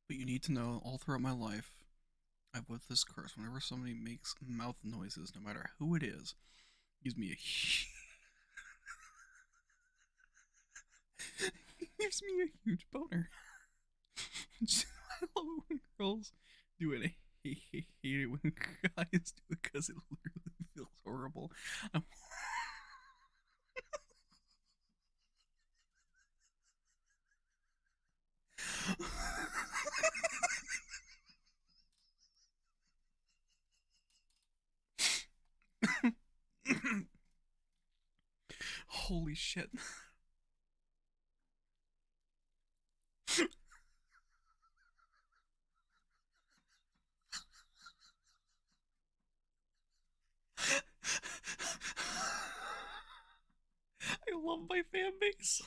But you need to know, all throughout my life, I've lived this curse. Whenever somebody makes mouth noises, no matter who it is, gives me a gives me a huge boner. I love it when girls do it. I hate it when guys do it because it literally feels horrible. I'm Holy shit. I love my fan base.